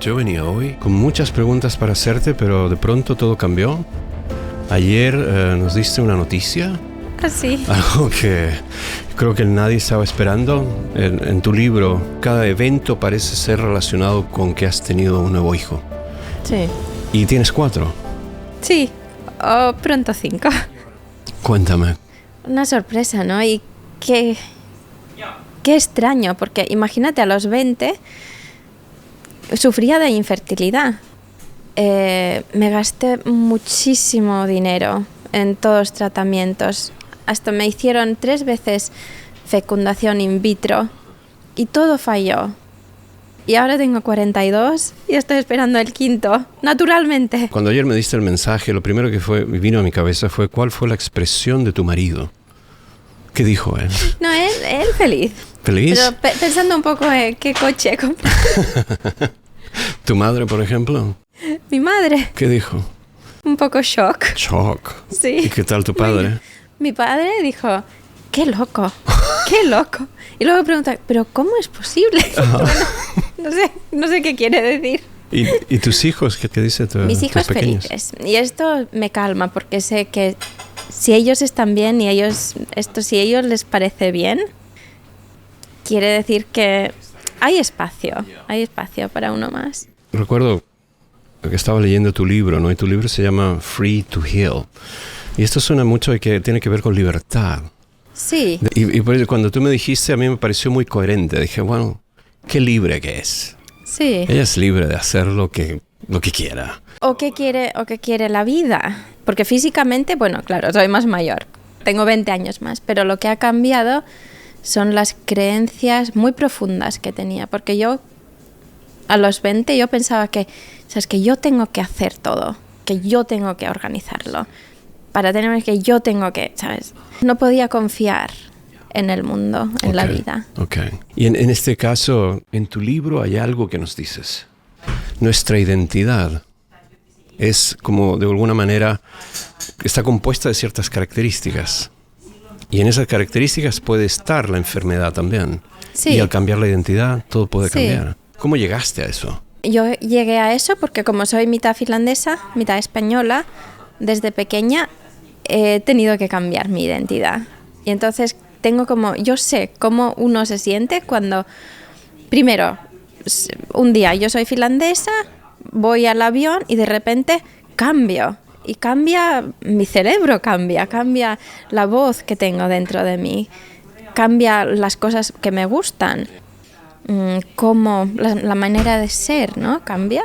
Yo venía hoy con muchas preguntas para hacerte, pero de pronto todo cambió. Ayer nos diste una noticia. Ah, sí. Algo que creo que nadie estaba esperando. En tu libro, cada evento parece ser relacionado con que has tenido un nuevo hijo. Sí. Y tienes 4. Sí, o pronto 5. Cuéntame. Una sorpresa, ¿no? Y qué extraño, porque imagínate, a los 20 sufría de infertilidad. Me gasté muchísimo dinero en todos los tratamientos. Hasta me hicieron 3 veces fecundación in vitro y todo falló. Y ahora tengo 42 y estoy esperando el 5º, naturalmente. Cuando ayer me diste el mensaje, lo primero que vino a mi cabeza fue ¿cuál fue la expresión de tu marido? ¿Qué dijo él? No, él feliz. ¿Feliz? Pero pensando un poco en qué coche comprar. ¿Tu madre, por ejemplo? Mi madre, ¿Qué dijo? un poco shock. Shock. Sí. ¿Y qué tal tu padre? Mi padre dijo, qué loco, qué loco. Y luego pregunta, ¿pero cómo es posible? Bueno, no sé qué quiere decir. ¿Y tus hijos? ¿Qué dicen Mis hijos tus pequeños? felices. Y esto me calma porque sé que si ellos están bien y si a ellos les parece bien, quiere decir que hay espacio para uno más. Recuerdo que estaba leyendo tu libro, ¿no? Y tu libro se llama Free to Heal. Y esto suena mucho de que tiene que ver con libertad. Sí. Y por eso, cuando tú me dijiste, a mí me pareció muy coherente. Dije, bueno, qué libre que es. Sí. Ella es libre de hacer lo que quiera. O qué quiere la vida. Porque físicamente, bueno, claro, soy más mayor. Tengo 20 años más. Pero lo que ha cambiado son las creencias muy profundas que tenía. Porque yo, a los 20, yo pensaba que, ¿sabes? Que yo tengo que hacer todo. Que yo tengo que organizarlo. Para tener que yo tengo que, ¿sabes? No podía confiar en el mundo, en la vida. Ok. Y en este caso, en tu libro hay algo que nos dices. Nuestra identidad es como, de alguna manera, está compuesta de ciertas características. Y en esas características puede estar la enfermedad también. Sí. Y al cambiar la identidad, todo puede Sí. cambiar. ¿Cómo llegaste a eso? Yo llegué a eso porque como soy mitad finlandesa, mitad española, desde pequeña he tenido que cambiar mi identidad. Y entonces yo sé cómo uno se siente cuando, primero, un día yo soy finlandesa, voy al avión y de repente cambio. Y cambia, mi cerebro cambia la voz que tengo dentro de mí, cambia las cosas que me gustan, como la manera de ser, ¿no? Cambia.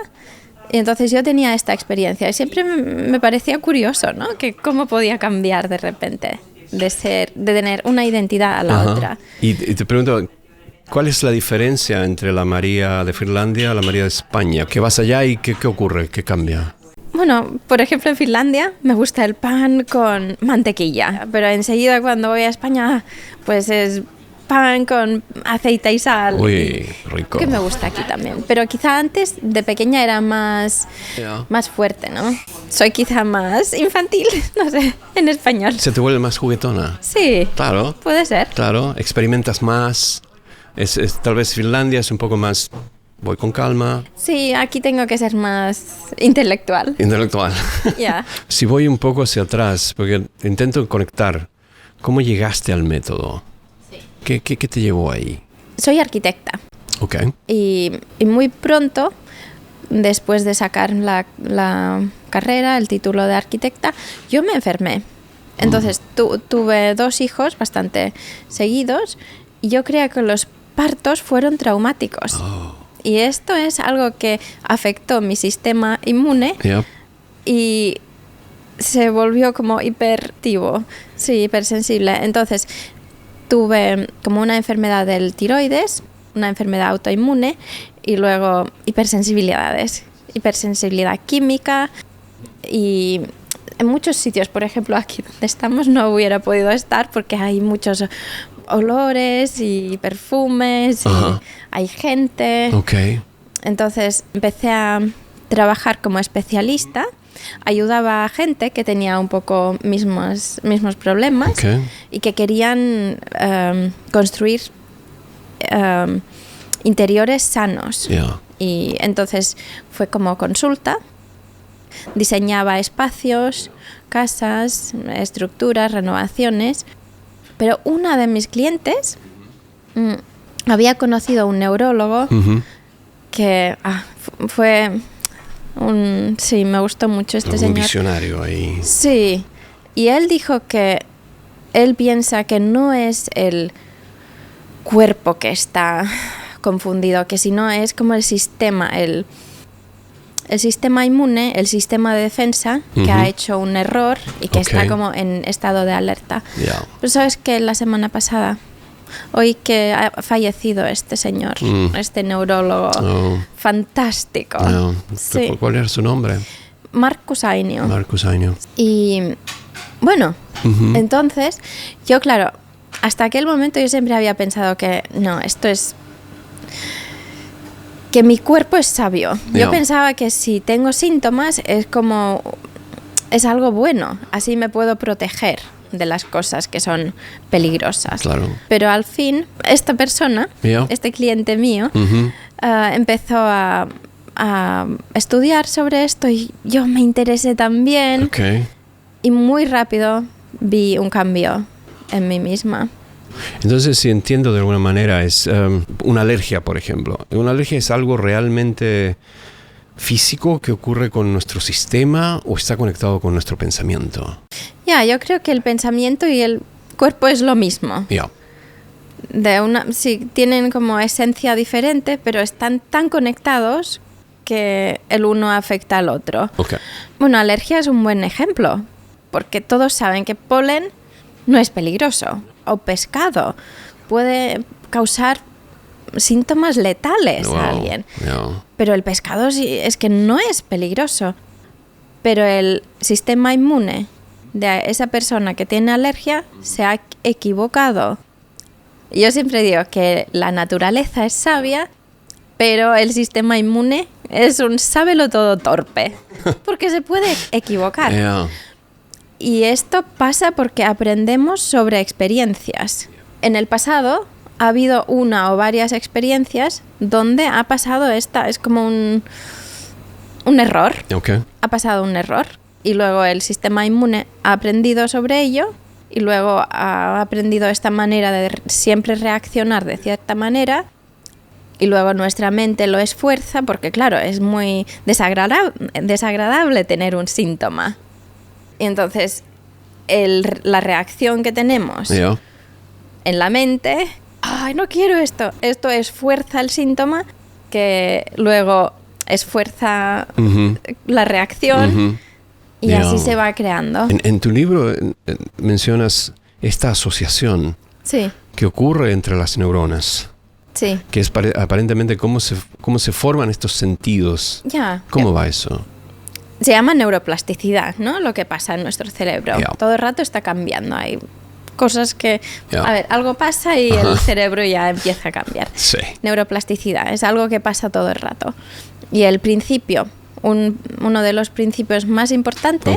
Y entonces yo tenía esta experiencia y siempre me parecía curioso, ¿no? Que cómo podía cambiar de repente de tener una identidad a la otra. Y te pregunto, ¿cuál es la diferencia entre la María de Finlandia y la María de España? ¿Qué vas allá y qué ocurre? ¿Qué cambia? Bueno, por ejemplo, en Finlandia me gusta el pan con mantequilla, pero enseguida cuando voy a España, pues es pan con aceite y sal. Uy, rico. Que me gusta aquí también. Pero quizá antes, de pequeña, era más fuerte, ¿no? Soy quizá más infantil, no sé, en español. ¿Se te vuelve más juguetona? Sí. Claro. Puede ser. Claro, experimentas más. Tal vez Finlandia es un poco más, voy con calma. Sí, aquí tengo que ser más intelectual. Intelectual. Ya. Si voy un poco hacia atrás, porque intento conectar, ¿cómo llegaste al método? ¿Qué te llevó ahí? Soy arquitecta. Ok. Y muy pronto, después de sacar la carrera, el título de arquitecta, yo me enfermé. Entonces tuve 2 hijos bastante seguidos y yo creía que los partos fueron traumáticos. Oh. Y esto es algo que afectó mi sistema inmune. Yep. Y se volvió como hiperactivo, sí, hipersensible. Entonces tuve como una enfermedad del tiroides, una enfermedad autoinmune y luego hipersensibilidad química y en muchos sitios, por ejemplo aquí donde estamos no hubiera podido estar porque hay muchos olores y perfumes y hay gente. Okay. Entonces empecé a trabajar como especialista, ayudaba a gente que tenía un poco mismos problemas y que querían construir interiores sanos. Yeah. Y entonces fue como consulta, diseñaba espacios, casas, estructuras, renovaciones. Pero una de mis clientes había conocido a un neurólogo que fue sí, me gustó mucho este señor. Un visionario ahí. Sí, y él dijo que él piensa que no es el cuerpo que está confundido, que sino es como el sistema, el sistema inmune, el sistema de defensa que ha hecho un error y que está como en estado de alerta. Yeah. Pero sabes que la semana pasada oí que ha fallecido este señor, este neurólogo fantástico. No. Sí. ¿Cuál era su nombre? Marcus Ainio. Marcus Ainio. Y bueno, entonces yo, claro, hasta aquel momento yo siempre había pensado que no, esto es... que mi cuerpo es sabio. Yo pensaba que si tengo síntomas es algo bueno, así me puedo proteger de las cosas que son peligrosas. Claro. Pero al fin, esta persona, este cliente mío, empezó a estudiar sobre esto y yo me interesé también. Y muy rápido vi un cambio en mí misma. Entonces, si entiendo de alguna manera, es una alergia, por ejemplo. Una alergia es algo realmente físico que ocurre con nuestro sistema o está conectado con nuestro pensamiento. Yo creo que el pensamiento y el cuerpo es lo mismo. Sí, tienen como esencia diferente, pero están tan conectados que el uno afecta al otro. Bueno, alergia es un buen ejemplo, porque todos saben que polen no es peligroso, o pescado puede causar síntomas letales a alguien. Pero el pescado es que no es peligroso. Pero el sistema inmune de esa persona que tiene alergia se ha equivocado. Yo siempre digo que la naturaleza es sabia, pero el sistema inmune es un sábelo todo torpe, porque se puede equivocar. Y esto pasa porque aprendemos sobre experiencias. En el pasado ha habido una o varias experiencias donde ha pasado es como un error. Ha pasado un error y luego el sistema inmune ha aprendido sobre ello y luego ha aprendido esta manera de siempre reaccionar de cierta manera y luego nuestra mente lo esfuerza porque, claro, es muy desagradable tener un síntoma. Y entonces la reacción que tenemos en la mente, ¡ay, no quiero esto! Esto esfuerza el síntoma que luego esfuerza la reacción y así se va creando. En tu libro mencionas esta asociación que ocurre entre las neuronas. Que es aparentemente cómo se forman estos sentidos. ¿Cómo va eso? Se llama neuroplasticidad, ¿no? Lo que pasa en nuestro cerebro. Todo el rato está cambiando. Hay cosas que... A ver, algo pasa y el cerebro ya empieza a cambiar. Neuroplasticidad es algo que pasa todo el rato. Y el principio, uno de los principios más importantes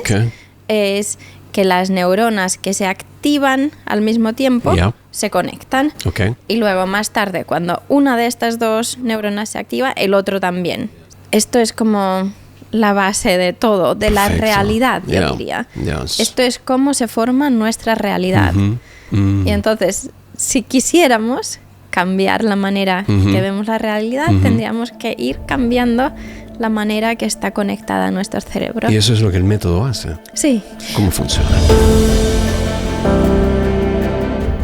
es que las neuronas que se activan al mismo tiempo se conectan. Y luego más tarde, cuando una de estas dos neuronas se activa, el otro también. Esto es como la base de todo, de la realidad, yo diría. Esto es cómo se forma nuestra realidad. Y entonces, si quisiéramos cambiar la manera que vemos la realidad, tendríamos que ir cambiando la manera que está conectada a nuestro cerebro. Y eso es lo que el método hace. Sí. ¿Cómo funciona?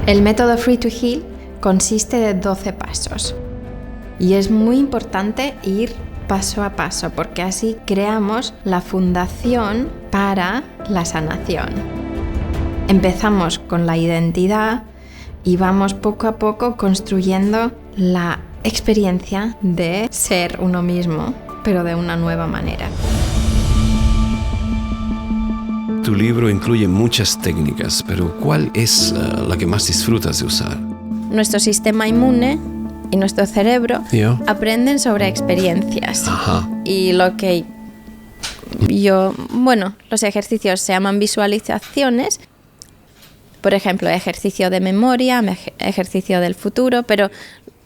El método Free to Heal consiste de 12 pasos. Y es muy importante ir paso a paso, porque así creamos la fundación para la sanación. Empezamos con la identidad y vamos poco a poco construyendo la experiencia de ser uno mismo, pero de una nueva manera. Tu libro incluye muchas técnicas, pero ¿cuál es la que más disfrutas de usar? Nuestro sistema inmune y nuestro cerebro aprenden sobre experiencias. Y lo que los ejercicios se llaman visualizaciones. Por ejemplo, ejercicio de memoria, ejercicio del futuro, pero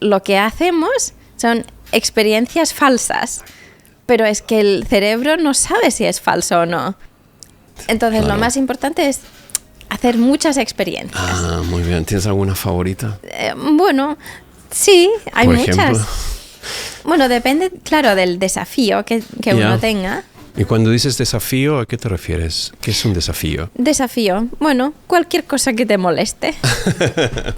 lo que hacemos son experiencias falsas, pero es que el cerebro no sabe si es falso o no. Entonces Claro. lo más importante es hacer muchas experiencias. Ah, muy bien. ¿Tienes alguna favorita? Bueno, sí, hay Por muchas. ejemplo. Bueno, depende, claro, del desafío que Ya. uno tenga. Y cuando dices desafío, ¿a qué te refieres? ¿Qué es un desafío? Desafío, bueno, cualquier cosa que te moleste.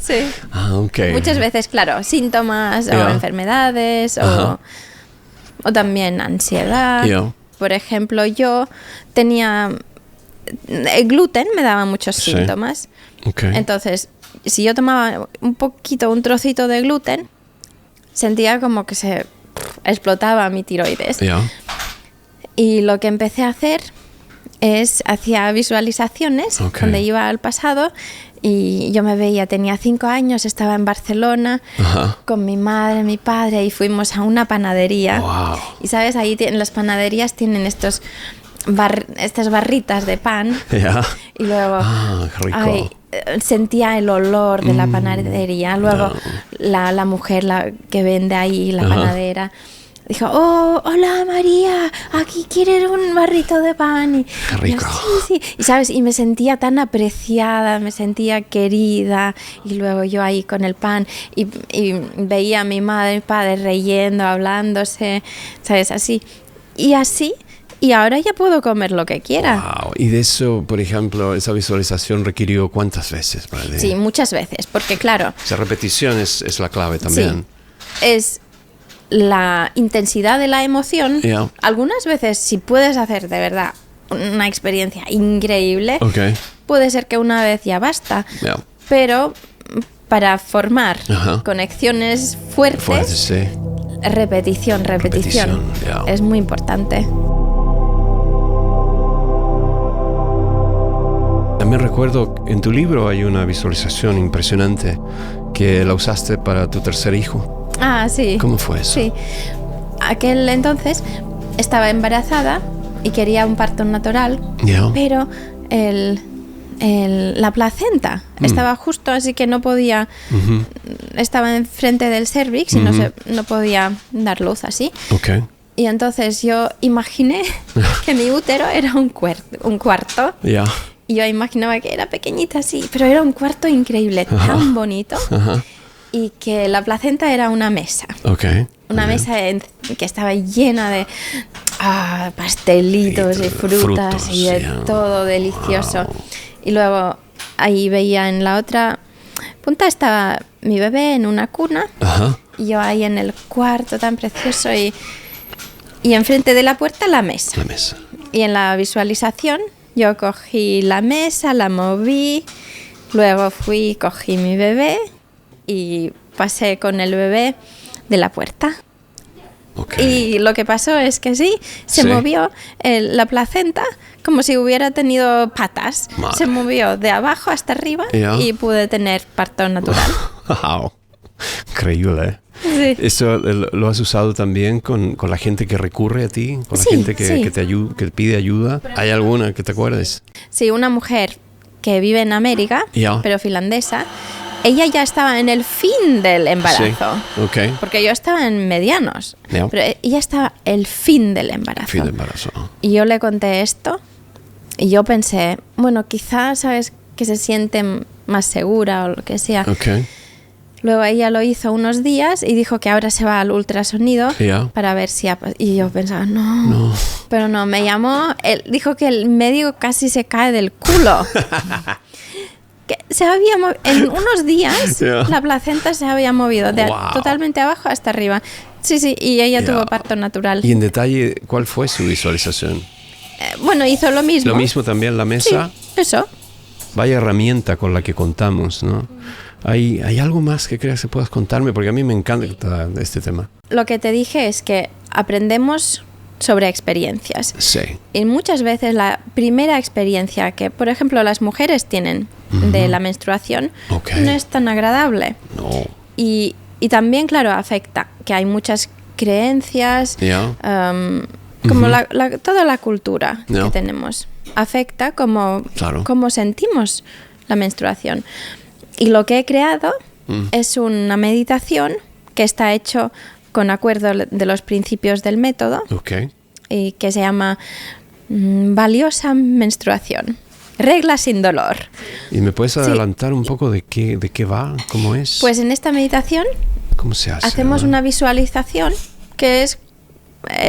Sí. Ah, ok. Muchas veces, claro, síntomas Ya. o enfermedades Ajá. o también ansiedad. Ya. Por ejemplo, yo tenía... El gluten me daba muchos Sí. síntomas. Ok. Entonces, si yo tomaba un trocito de gluten, sentía como que se explotaba mi tiroides. Ya. Y lo que empecé a hacer es hacía visualizaciones Ok. donde iba al pasado y yo me veía, tenía 5 años, estaba en Barcelona Ajá. con mi madre, mi padre y fuimos a una panadería. Wow. Y sabes, ahí las panaderías tienen estas barritas de pan Ya. y luego Ah, qué rico. sentía el olor de la panadería. Luego la mujer que vende ahí, la Ajá. panadera, dijo, oh, hola María, aquí quieres un barrito de pan. Y rico. yo, sí, sí. Y sabes, y me sentía tan apreciada, me sentía querida. Y luego yo ahí con el pan y veía a mi madre y mi padre riendo, hablándose, sabes, así. Y así, y ahora ya puedo comer lo que quiera. Wow. Y de eso, por ejemplo, esa visualización requirió ¿cuántas veces? Vale. Sí, muchas veces, porque claro, Esa repetición es la clave también. sí, es la intensidad de la emoción. Ya. Algunas veces, si puedes hacer de verdad una experiencia increíble, Ok. puede ser que una vez ya basta, Ya. pero para formar Ajá. conexiones fuertes, Fuerte, sí. repetición. Repetición, ya. Es muy importante. También recuerdo, en tu libro hay una visualización impresionante que la usaste para tu tercer hijo. Ah, sí. ¿Cómo fue eso? Sí. Aquel entonces estaba embarazada y quería un parto natural, Ya. pero la placenta estaba justo, así que no podía, Ujú. estaba enfrente del cervix y no podía dar luz así. Ok. Y entonces yo imaginé que mi útero era un cuarto. Ya. Y yo imaginaba que era pequeñita, sí, pero era un cuarto increíble, tan bonito. Ajá. Y que la placenta era una mesa. Ok. Una Muy mesa que estaba llena de pastelitos y frutas y de ya. todo delicioso. Wow. Y luego ahí veía en la otra punta estaba mi bebé en una cuna Ajá. y yo ahí en el cuarto tan precioso y enfrente de la puerta la mesa. La mesa. Y en la visualización yo cogí la mesa, la moví, luego cogí mi bebé y pasé con el bebé de la puerta. Ok. Y lo que pasó es que sí, se Sí. movió la placenta como si hubiera tenido patas. Madre. Se movió de abajo hasta arriba Ya. y pude tener parto natural. Wow. Increíble, ¿eh? Sí. ¿Eso lo has usado también con la gente que recurre a ti? ¿Con la Sí, gente que, sí. que te que pide ayuda? ¿Hay alguna que te acuerdes? Sí, una mujer que vive en América, Ya. pero finlandesa, ella ya estaba en el fin del embarazo. Sí. Ok. Porque yo estaba en medianos, Ya. pero ella estaba el fin del embarazo. Fin de embarazo. Y yo le conté esto y yo pensé, bueno, quizás, ¿sabes? Que se siente más segura o lo que sea. Ok. Luego ella lo hizo unos días y dijo que ahora se va al ultrasonido Ya. para ver si... Y yo pensaba, no. No. Pero no, me llamó, él dijo que el médico casi se cae del culo. Que se había en unos días Ya. la placenta se había movido de Wow. totalmente abajo hasta arriba. Sí, sí, y ella Ya. tuvo parto natural. Y en detalle, ¿cuál fue su visualización? Bueno, hizo lo mismo. Lo mismo también la Sí, mesa. eso. Vaya herramienta con la que contamos, ¿no? ¿Hay algo más que creas que puedas contarme? Porque a mí me encanta este tema. Lo que te dije es que aprendemos sobre experiencias. Sí. Y muchas veces la primera experiencia que, por ejemplo, las mujeres tienen de la menstruación Ok. no es tan agradable. No. Y también, claro, afecta que hay muchas creencias, Ya. como toda la cultura Ya. que tenemos. Afecta como Claro. sentimos la menstruación. Y lo que he creado es una meditación que está hecho con acuerdo de los principios del método, Ok. y que se llama valiosa menstruación. Regla sin dolor. ¿Y me puedes adelantar un poco de qué va? ¿Cómo es? Pues en esta meditación ¿Cómo se hace? hacemos una visualización que es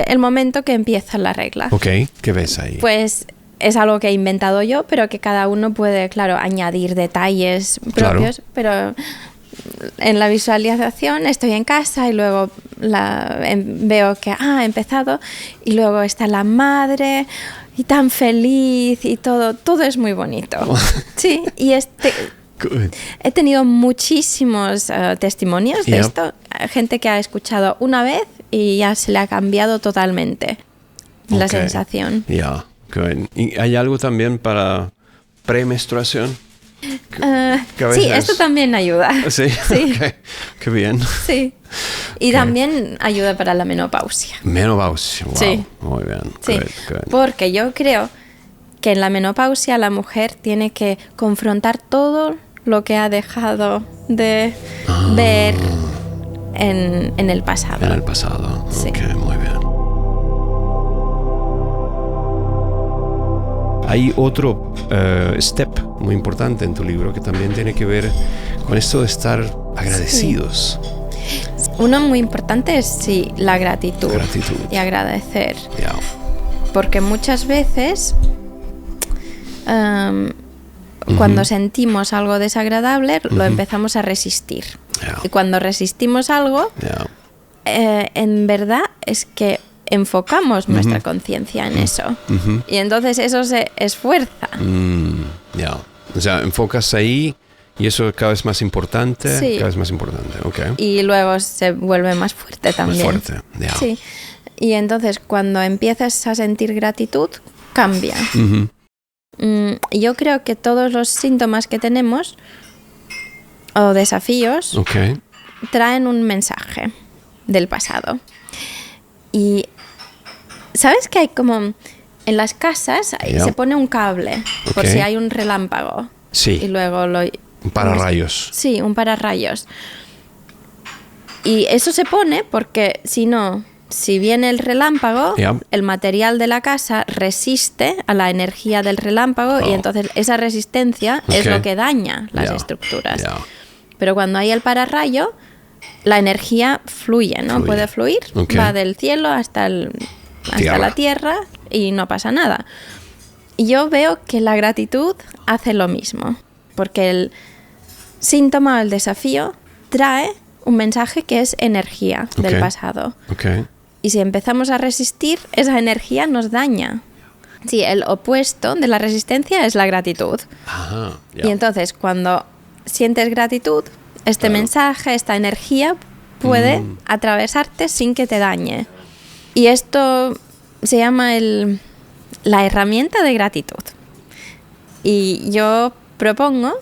el momento que empieza la regla. Ok, ¿qué ves ahí? Pues es algo que he inventado yo, pero que cada uno puede, claro, añadir detalles propios. Pero en la visualización estoy en casa y luego veo que ha empezado y luego está la madre y tan feliz y todo es muy bonito. Sí, y Good. he tenido muchísimos testimonios de esto, gente que ha escuchado una vez y ya se le ha cambiado totalmente la sensación. Yeah, good. ¿Y hay algo también para premenstruación? Sí, esto también ayuda. Sí, Sí. Okay. Qué bien. Sí. Y también ayuda para la menopausia. Menopausia, wow. Sí. Muy bien. Sí, Good. porque yo creo que en la menopausia la mujer tiene que confrontar todo lo que ha dejado de ver en el pasado. En el pasado. Sí. Ok, muy bien. Hay otro step muy importante en tu libro que también tiene que ver con esto de estar agradecidos. Uno muy importante es la gratitud. Y agradecer. Yeah. Porque muchas veces cuando sentimos algo desagradable lo empezamos a resistir. Yeah. Y cuando resistimos algo, en verdad es que enfocamos nuestra conciencia en eso. Y entonces eso se esfuerza. O sea, enfocas ahí y eso cada vez más importante. Sí. Cada vez más importante. Okay. Y luego se vuelve más fuerte también. Más fuerte. Yeah. Sí. Y entonces cuando empiezas a sentir gratitud, cambia. Y yo creo que todos los síntomas que tenemos o desafíos traen un mensaje del pasado. Y ¿sabes que hay como en las casas se pone un cable por si hay un relámpago? Sí. Y luego un pararrayos. Sí, un pararrayos. Y eso se pone porque si viene el relámpago, el material de la casa resiste a la energía del relámpago y entonces esa resistencia es lo que daña las estructuras. Pero cuando hay el pararrayo, la energía fluye, ¿no? Puede fluir, va del cielo hasta la tierra y no pasa nada. Y yo veo que la gratitud hace lo mismo, porque el síntoma o el desafío trae un mensaje que es energía del pasado. Y si empezamos a resistir, esa energía nos daña. Sí, el opuesto de la resistencia es la gratitud. Y entonces cuando sientes gratitud, mensaje, esta energía puede atravesarte sin que te dañe. Y esto se llama la herramienta de gratitud. Y yo propongo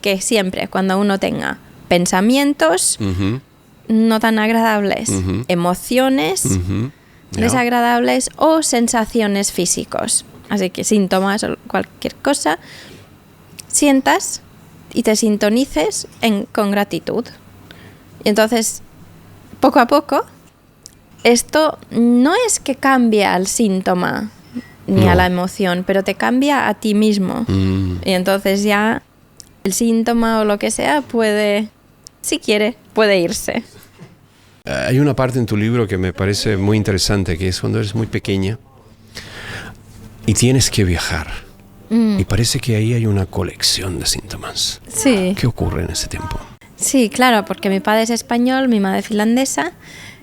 que siempre cuando uno tenga pensamientos no tan agradables, emociones desagradables o sensaciones físicos, así que síntomas o cualquier cosa, sientas y te sintonices con gratitud. Y entonces, poco a poco, esto no es que cambie al síntoma ni a la emoción, pero te cambia a ti mismo. Y entonces ya el síntoma o lo que sea puede, si quiere, puede irse. Hay una parte en tu libro que me parece muy interesante, que es cuando eres muy pequeña y tienes que viajar. Y parece que ahí hay una colección de síntomas. Sí. ¿Qué ocurre en ese tiempo? Sí, claro, porque mi padre es español, mi madre finlandesa.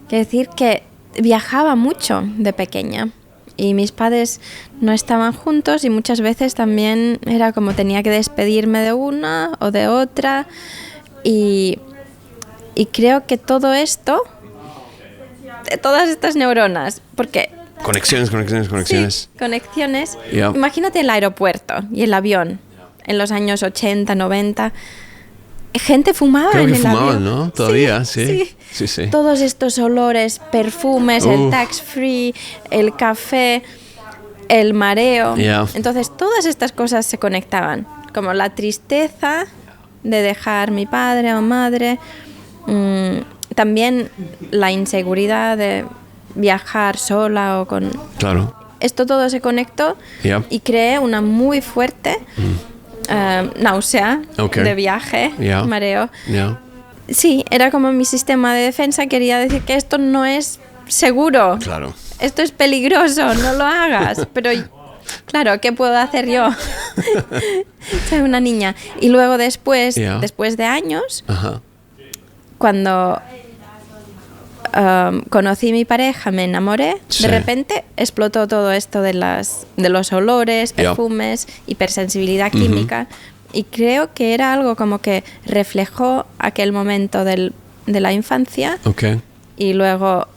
Quiere decir que viajaba mucho de pequeña. Y mis padres no estaban juntos y muchas veces también era como tenía que despedirme de una o de otra. Y creo que todo esto, de todas estas neuronas, porque... Conexiones. Sí, conexiones. Yeah. Imagínate el aeropuerto y el avión en los años 80, 90. Gente fumaba Creo en que el fumaban, avión. ¿no? Todavía, sí. Todos estos olores, perfumes, el tax-free, el café, el mareo. Yeah. Entonces, todas estas cosas se conectaban. Como la tristeza de dejar mi padre o madre. también la inseguridad de viajar sola o con... Claro. Esto todo se conectó Yeah. y creé una muy fuerte náusea de viaje, Yeah. mareo. Yeah. Sí, era como mi sistema de defensa quería decir que esto no es seguro. Claro. Esto es peligroso, no lo hagas. Pero, claro, ¿qué puedo hacer yo? Soy una niña. Y luego después de años, Ajá. cuando conocí a mi pareja, me enamoré, Sí. de repente explotó todo esto de los olores, Yeah. perfumes, hipersensibilidad química. Y creo que era algo como que reflejó aquel momento de la infancia. Ok. Y luego,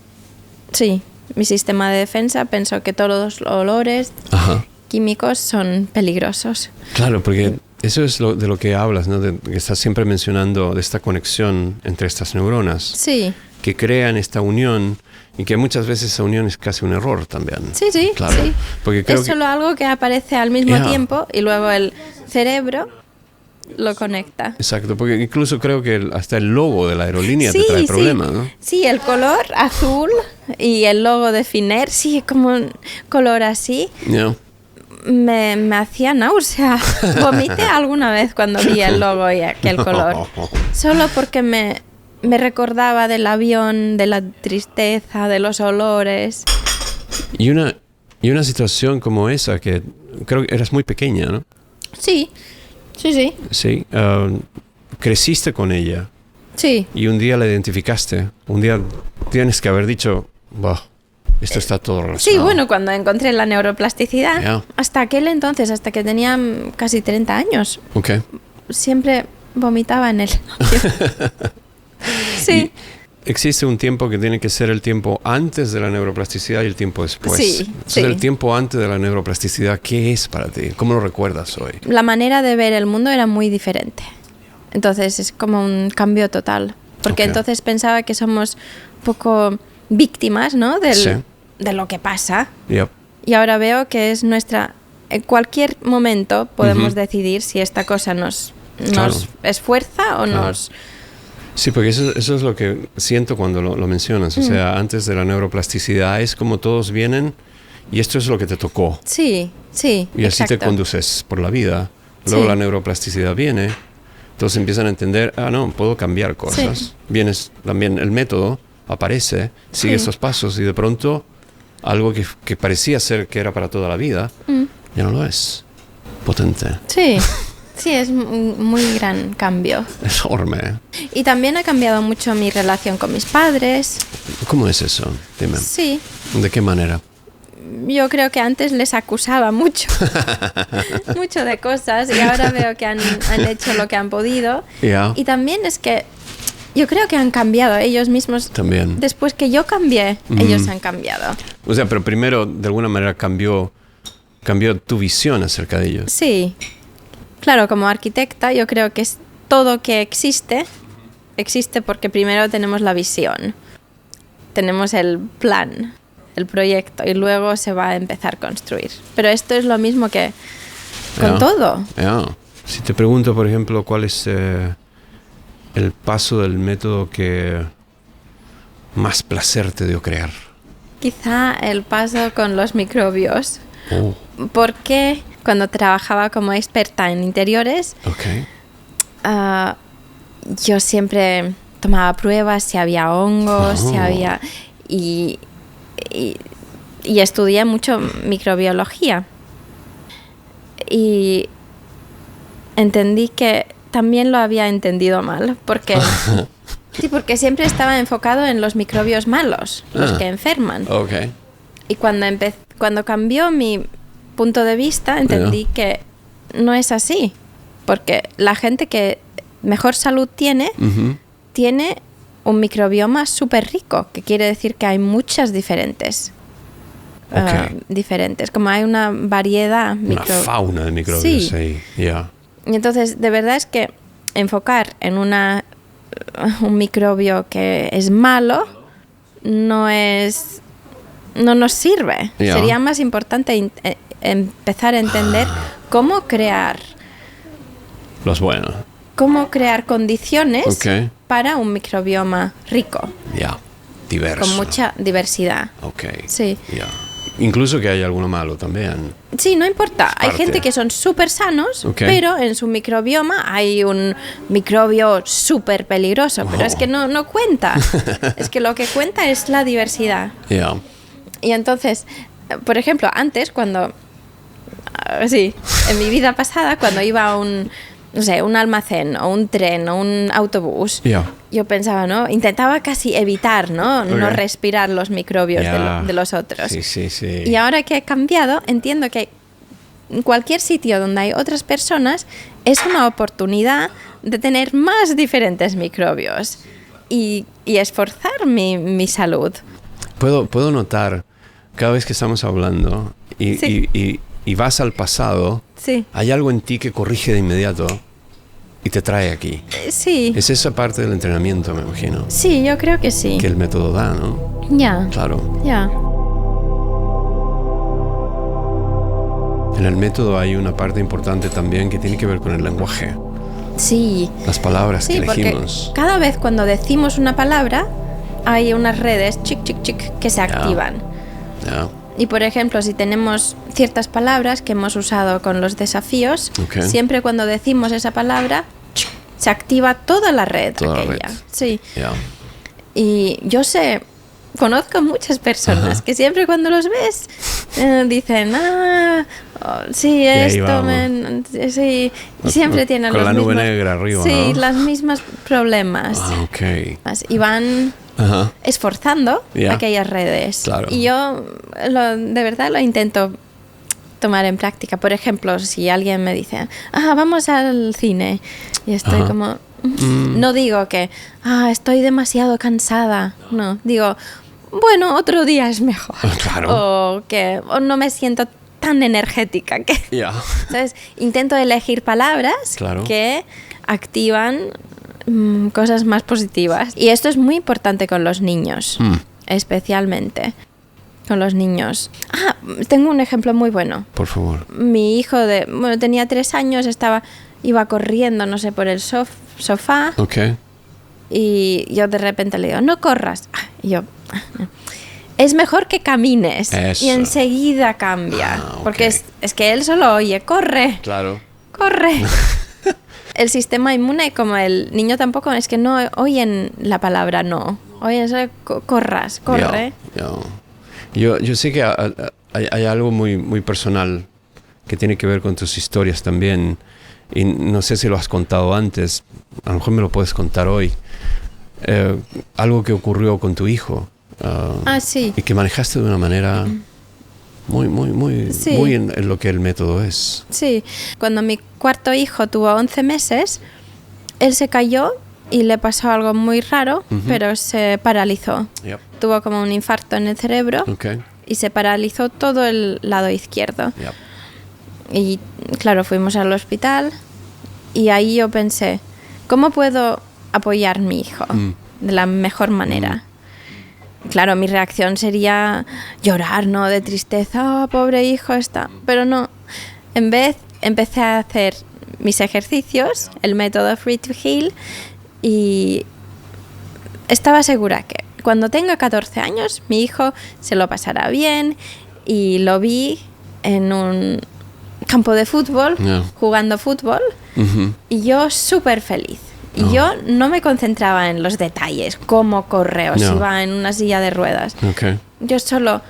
sí, mi sistema de defensa pensó que todos los olores Ajá. químicos son peligrosos. Claro, porque eso es de lo que hablas, ¿no? Que estás siempre mencionando de esta conexión entre estas neuronas Sí, que crean esta unión y que muchas veces esa unión es casi un error también. sí, Claro. sí. Porque creo Es solo algo que aparece al mismo Yeah. tiempo y luego el cerebro lo conecta. Exacto, porque incluso creo que hasta el logo de la aerolínea te trae problemas, ¿no? Sí, el color azul y el logo de Finnair, sí, como un color así, Yeah. me hacía náusea. Vomité alguna vez cuando vi el logo y aquel color. Solo porque me recordaba del avión, de la tristeza, de los olores. Y una situación como esa, que creo que eras muy pequeña, ¿no? Sí. Sí. Creciste con ella Sí. y un día la identificaste. Un día tienes que haber dicho, bah, esto está todo relacionado. Sí, bueno, cuando encontré la neuroplasticidad, Yeah. hasta aquel entonces, hasta que tenía casi 30 años, Ok. siempre vomitaba en el avión. Sí. Existe un tiempo que tiene que ser el tiempo antes de la neuroplasticidad y el tiempo después. Sí, Entonces, sí. el tiempo antes de la neuroplasticidad, ¿qué es para ti? ¿Cómo lo recuerdas hoy? La manera de ver el mundo era muy diferente. Entonces es como un cambio total. Porque Ok. entonces pensaba que somos un poco víctimas, ¿no? Sí. De lo que pasa. Yep. Y ahora veo que es nuestra... En cualquier momento podemos decidir si esta cosa nos Claro. esfuerza o Claro. nos... Sí, porque eso es lo que siento cuando lo mencionas. O sea, antes de la neuroplasticidad es como todos vienen y esto es lo que te tocó. Sí, sí, Y así te exacto. conduces por la vida. Luego Sí. la neuroplasticidad viene. Entonces empiezan a entender, no, puedo cambiar cosas. Sí. Vienes también el método, aparece, sigue Sí. esos pasos y de pronto algo que parecía ser que era para toda la vida, ya no lo es. Potente. Sí, sí, es un muy gran cambio. Es enorme. Y también ha cambiado mucho mi relación con mis padres. ¿Cómo es eso? Dime. Sí, ¿De qué manera? yo creo que antes les acusaba mucho, mucho de cosas y ahora veo que han hecho lo que han podido. Ya. Y también es que yo creo que han cambiado ellos mismos. También. Después que yo cambié, ellos han cambiado. O sea, pero primero, de alguna manera, cambió tu visión acerca de ellos. Sí, claro, como arquitecta yo creo que es todo que existe porque primero tenemos la visión, tenemos el plan, el proyecto y luego se va a empezar a construir. Pero esto es lo mismo que con Ya. todo. Ya. Si te pregunto, por ejemplo, cuál es el paso del método que más placer te dio crear. Quizá el paso con los microbios, Oh, porque cuando trabajaba como experta en interiores, ok. yo siempre tomaba pruebas si había hongos, si Oh. había... Y estudié mucho microbiología. Y entendí que también lo había entendido mal, porque... Sí, porque siempre estaba enfocado en los microbios malos, los que enferman. Ok. Y cuando cambió mi punto de vista, entendí que no es así. Porque la gente que mejor salud tiene, Ujú. tiene un microbioma súper rico, que quiere decir que hay muchas diferentes. Diferentes, como hay una variedad. Una fauna de microbios Sí. ahí. Ya. Y entonces, de verdad es que enfocar en un microbio que es malo no nos sirve. Ya. Sería más importante empezar a entender cómo crear, Los buenos. cómo crear condiciones Ok. para un microbioma rico, Ya. Diverso. con mucha diversidad. Ok. Sí. Ya. Incluso que hay alguno malo también. Sí, no importa. Hay parte. gente que son súper sanos, Ok. pero en su microbioma hay un microbio súper peligroso. Pero es que no cuenta. Es que lo que cuenta es la diversidad. Ya. Y entonces, por ejemplo, antes cuando... Sí, en mi vida pasada, cuando iba a no sé, un almacén o un tren o un autobús, Ya. yo pensaba, ¿no? Intentaba casi evitar, ¿no? No Ok. respirar los microbios Ya. de los otros. Sí, sí, sí. Y ahora que he cambiado, entiendo que en cualquier sitio donde hay otras personas es una oportunidad de tener más diferentes microbios y esforzar mi salud. Puedo notar, cada vez que estamos hablando Sí. y vas al pasado, Sí, hay algo en ti que corrige de inmediato y te trae aquí. sí, Es esa parte del entrenamiento, me imagino, sí, yo creo que sí. que el método da, ¿no? Ya, Claro. ya. En el método hay una parte importante también que tiene que ver con el lenguaje, Sí, las palabras sí, que porque elegimos. cada vez cuando decimos una palabra hay unas redes chic, chic, chic que se activan. Ya. Y por ejemplo, si tenemos ciertas palabras que hemos usado con los desafíos, Ok. siempre cuando decimos esa palabra, se activa toda la red Toda la aquella. red. Sí. Ya. Y yo conozco muchas personas Ajá. que siempre cuando los ves dicen, sí, ahí esto, vamos. sí, y siempre tienen Con los la nube mismos, negra arriba, sí, ¿no? los mismos problemas. Ah, ok. Y van Ajá. esforzando Ya. aquellas redes. Claro. Y yo de verdad lo intento tomar en práctica. Por ejemplo, si alguien me dice, vamos al cine, y estoy Ajá. como... No digo que, estoy demasiado cansada. No, digo, bueno, otro día es mejor. Claro. O no me siento tan energética que... Ya. Entonces, intento elegir palabras Claro. que activan cosas más positivas. Y esto es muy importante con los niños, especialmente con los niños. Tengo un ejemplo muy bueno. Por favor. Mi hijo tenía 3 años, iba corriendo, no sé, por el sofá Ok. y yo de repente le digo, no corras. Y yo, es mejor que camines. Eso. Y enseguida cambia. Ok. Porque es que él solo oye, corre. Claro. Corre. El sistema inmune, como el niño tampoco, es que no oyen la palabra no. Oyen solo corras, corre. Ya. Yo sé que hay algo muy, muy personal que tiene que ver con tus historias también. Y no sé si lo has contado antes. A lo mejor me lo puedes contar hoy. Algo que ocurrió con tu hijo. Sí. Y que manejaste de una manera muy Sí. muy en lo que el método es. Sí. Cuando mi cuarto hijo tuvo 11 meses, él se cayó y le pasó algo muy raro, pero se paralizó. Yep. Tuvo como un infarto en el cerebro Ok. y se paralizó todo el lado izquierdo. Yep. Y claro, fuimos al hospital y ahí yo pensé, ¿cómo puedo apoyar a mi hijo de la mejor manera? Claro, mi reacción sería llorar, ¿no? De tristeza, pobre hijo está. Pero no, en vez empecé a hacer mis ejercicios, el método Free to Heal, y estaba segura que cuando tenga 14 años mi hijo se lo pasará bien, y lo vi en un campo de fútbol, Yeah. jugando fútbol, y yo súper feliz. Y Oh. yo no me concentraba en los detalles, cómo corre o si No. va en una silla de ruedas. Ok. Yo solo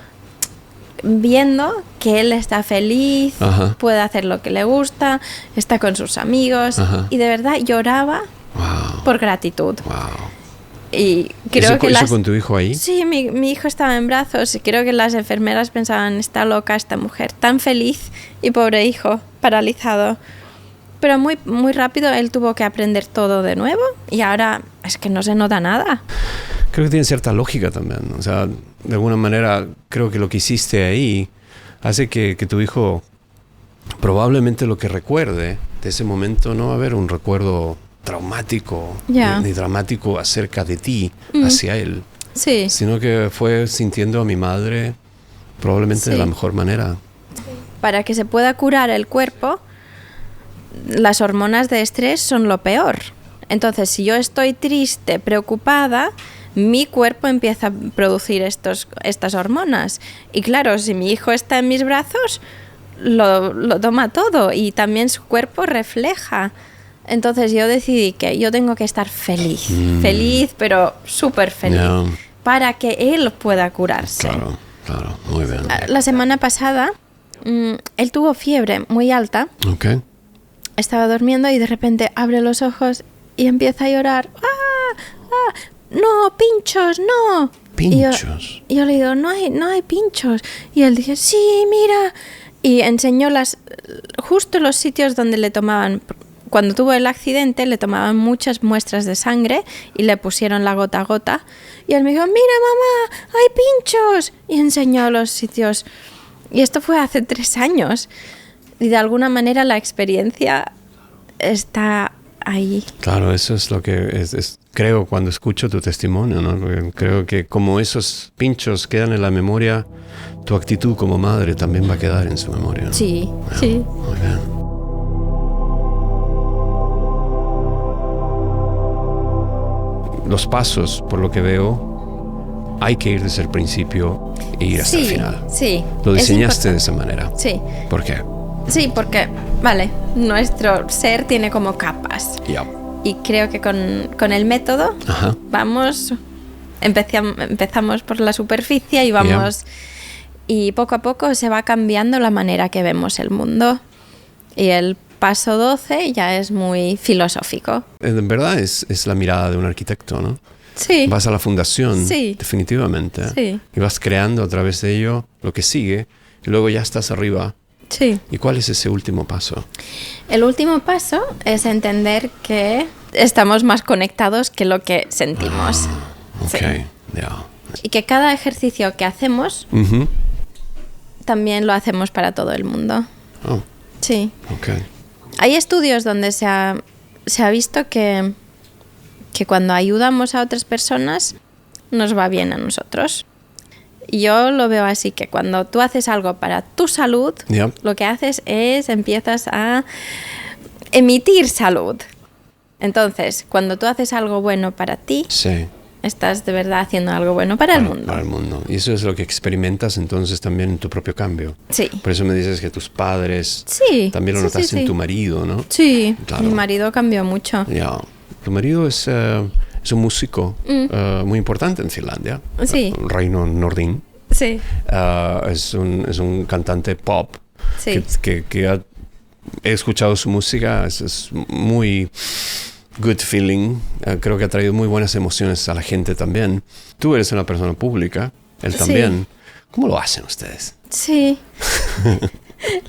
viendo que él está feliz, Ajá. puede hacer lo que le gusta, está con sus amigos, Ajá. y de verdad lloraba Wow. por gratitud. Wow. Y creo que ¿Eso con tu hijo ahí? Sí, mi hijo estaba en brazos y creo que las enfermeras pensaban, está loca esta mujer, tan feliz, y pobre hijo, paralizado. Pero muy, muy rápido él tuvo que aprender todo de nuevo y ahora es que no se nota nada. Creo que tiene cierta lógica también. O sea, de alguna manera creo que lo que hiciste ahí hace que tu hijo probablemente lo que recuerde de ese momento no va a haber un recuerdo traumático ni dramático acerca de ti hacia él, Sí. sino que fue sintiendo a mi madre probablemente de la mejor manera. Para que se pueda curar el cuerpo, las hormonas de estrés son lo peor. Entonces, si yo estoy triste, preocupada, mi cuerpo empieza a producir estas hormonas. Y claro, si mi hijo está en mis brazos, lo toma todo y también su cuerpo refleja. Entonces yo decidí que yo tengo que estar feliz, pero súper feliz, para que él pueda curarse. Claro, muy bien. La semana pasada, él tuvo fiebre muy alta. Okay. Estaba durmiendo y de repente abre los ojos y empieza a llorar. No, pinchos, no. ¿Pinchos? Y yo le digo, no hay pinchos. Y él dice, sí, mira. Y enseñó justo los sitios donde le tomaban. Cuando tuvo el accidente le tomaban muchas muestras de sangre y le pusieron la gota a gota. Y él me dijo, mira mamá, hay pinchos. Y enseñó los sitios. Y esto fue hace 3 años. Y de alguna manera la experiencia está ahí. Claro, eso es lo que creo cuando escucho tu testimonio, ¿no? Porque creo que como esos pinchos quedan en la memoria, tu actitud como madre también va a quedar en su memoria, ¿no? Sí. Muy bien. Los pasos, por lo que veo, hay que ir desde el principio e ir hasta el final. Sí. Lo diseñaste de esa manera. Sí. ¿Por qué? Sí, porque, nuestro ser tiene como capas. Yeah. Y creo que con el método empezamos por la superficie y vamos... Y poco a poco se va cambiando la manera que vemos el mundo. Y el paso 12 ya es muy filosófico. En verdad es la mirada de un arquitecto, ¿no? Sí. Vas a la fundación, sí. definitivamente. Sí. Y vas creando a través de ello lo que sigue. Y luego ya estás arriba. Sí. ¿Y cuál es ese último paso? El último paso es entender que estamos más conectados que lo que sentimos. Ok, sí. Yeah. Y que cada ejercicio que hacemos también lo hacemos para todo el mundo. Oh. Sí. Okay. Hay estudios donde se ha visto que cuando ayudamos a otras personas nos va bien a nosotros. Y yo lo veo así, que cuando tú haces algo para tu salud, lo que haces es empiezas a emitir salud. Entonces, cuando tú haces algo bueno para ti, estás de verdad haciendo algo bueno para el mundo. Para el mundo. Y eso es lo que experimentas entonces también en tu propio cambio. Sí. Por eso me dices que tus padres también lo notaste en tu marido, ¿no? Sí, claro. Mi marido cambió mucho. Tu marido es un músico muy importante en Finlandia. Sí. Reino Nordin. Sí. Es un cantante pop. Sí. Que he escuchado su música. Es muy good feeling. Creo que ha traído muy buenas emociones a la gente también. Tú eres una persona pública. Él también. ¿Cómo lo hacen ustedes? Sí.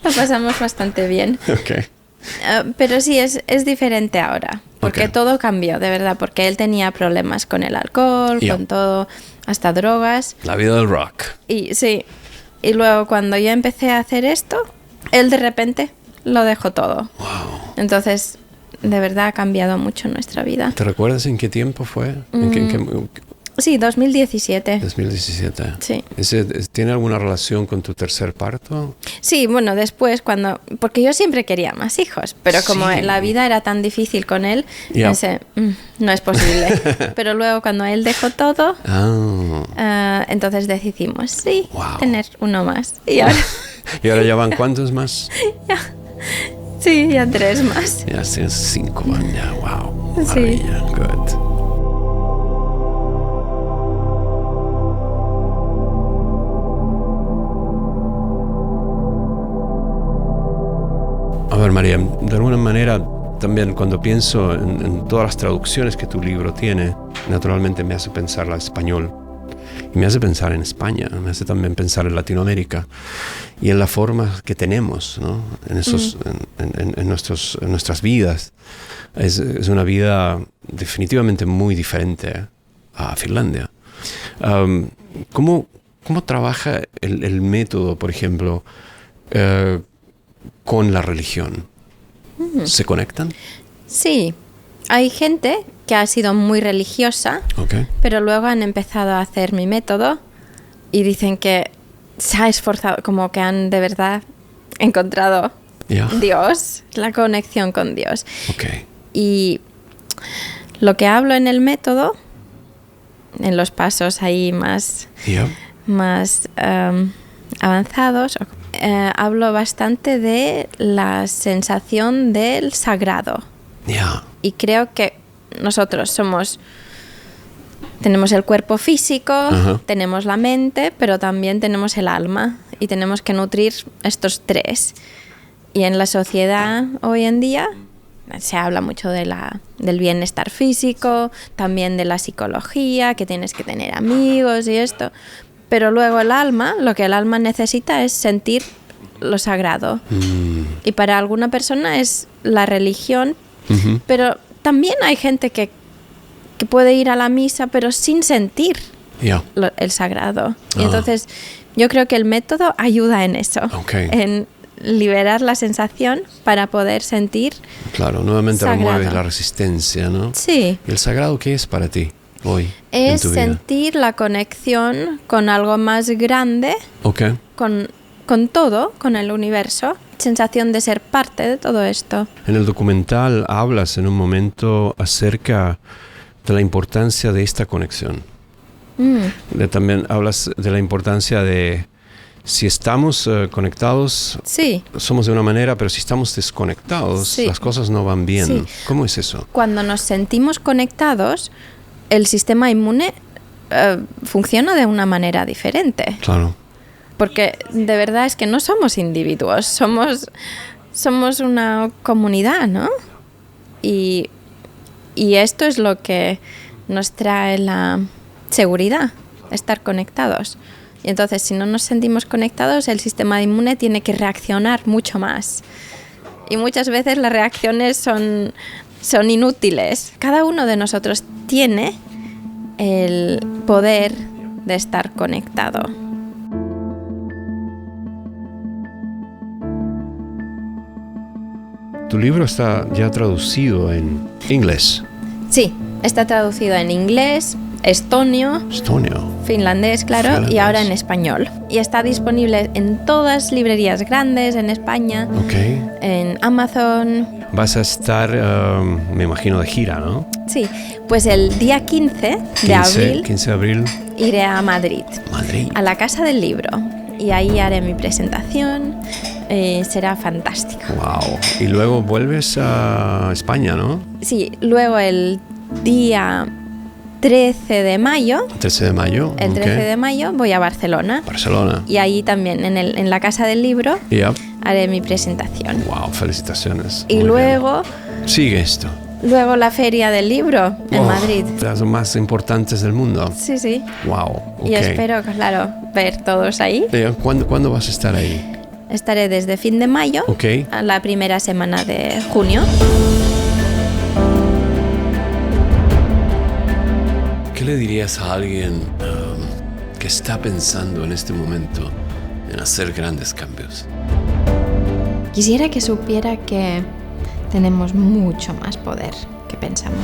Lo pasamos bastante bien. Okay. Pero sí, es diferente ahora. Porque todo cambió, de verdad. Porque él tenía problemas con el alcohol, con todo, hasta drogas. La vida del rock. Y sí. Y luego cuando yo empecé a hacer esto, él de repente lo dejó todo. Wow. Entonces, de verdad ha cambiado mucho nuestra vida. ¿Te recuerdas en qué tiempo fue? Sí, 2017. 2017. Sí. ¿Tiene alguna relación con tu tercer parto? Sí, bueno, después porque yo siempre quería más hijos, pero como la vida era tan difícil con él, pensé, no es posible. Pero luego cuando él dejó todo, entonces decidimos, tener uno más. Y ahora ya van ¿cuántos más? Sí, ya 3 más. Ya 5 van ya, wow. Maravilla, good. A ver, María, de alguna manera también cuando pienso en todas las traducciones que tu libro tiene, naturalmente me hace pensar al español. Y me hace pensar en España, me hace también pensar en Latinoamérica y en la forma que tenemos, ¿no? en nuestras vidas. Es una vida definitivamente muy diferente a Finlandia. ¿Cómo trabaja el método, por ejemplo, con la religión? ¿Se conectan? Sí. Hay gente que ha sido muy religiosa, pero luego han empezado a hacer mi método y dicen que se ha esforzado, como que han de verdad encontrado Ya. Dios, la conexión con Dios. Ok. Y lo que hablo en el método, en los pasos ahí más Ya. Avanzados, hablo bastante de la sensación del sagrado. Ya. Y creo que nosotros tenemos el cuerpo físico, Ajá. tenemos la mente, pero también tenemos el alma y tenemos que nutrir estos tres. Y en la sociedad hoy en día se habla mucho del bienestar físico, también de la psicología, que tienes que tener amigos y esto. Pero luego el alma, lo que el alma necesita es sentir lo sagrado. Y para alguna persona es la religión, Ujú. pero también hay gente que puede ir a la misa pero sin sentir Ya. el sagrado. Y Ah. entonces yo creo que el método ayuda en eso, Ok. en liberar la sensación para poder sentir. Claro, nuevamente Sagrado. remueves la resistencia, ¿no? Sí, ¿Y el sagrado qué es para ti hoy en es tu vida? sentir la conexión con algo más grande, Ok. con todo, con el universo, sensación de ser parte de todo esto. En el documental hablas en un momento acerca de la importancia de esta conexión. También hablas de la importancia de si estamos conectados, Sí, somos de una manera, pero si estamos desconectados, Sí. las cosas no van bien. Sí. ¿Cómo es eso? cuando nos sentimos conectados, el sistema inmune funciona de una manera diferente. Claro. Porque de verdad es que no somos individuos, somos una comunidad, ¿no? Y esto es lo que nos trae la seguridad, estar conectados. Y entonces, si no nos sentimos conectados, el sistema inmune tiene que reaccionar mucho más. Y muchas veces las reacciones son inútiles. Cada uno de nosotros tiene el poder de estar conectado. Tu libro está ya traducido en inglés, Sí, está traducido en inglés, estonio, estonio. finlandés, claro, Finlandés. y ahora en español. Y está disponible en todas librerías grandes en España, Ok. en Amazon. Vas a estar, me imagino, de gira, ¿no? Sí, pues el día 15 de abril 15 de abril, iré a Madrid, Madrid. a la Casa del Libro. Y ahí haré mi presentación. Será fantástico. Wow. Y luego vuelves a España, ¿no? Sí, luego el día 13 de mayo, 13 de mayo. el ok. 13 de mayo voy a Barcelona. Barcelona. Y ahí también, en la Casa del Libro, Ya. haré mi presentación. Wow, felicitaciones. Y Muy luego, bien. Sigue esto. la Feria del Libro en Oh, Madrid. de las más importantes del mundo. Sí, sí. Wow. Ok. Y espero, claro, ver todos ahí. ¿Cuándo vas a estar ahí? Estaré desde fin de mayo Ok. a la primera semana de junio. ¿Qué le dirías a alguien que está pensando en este momento en hacer grandes cambios? Quisiera que supiera que tenemos mucho más poder que pensamos.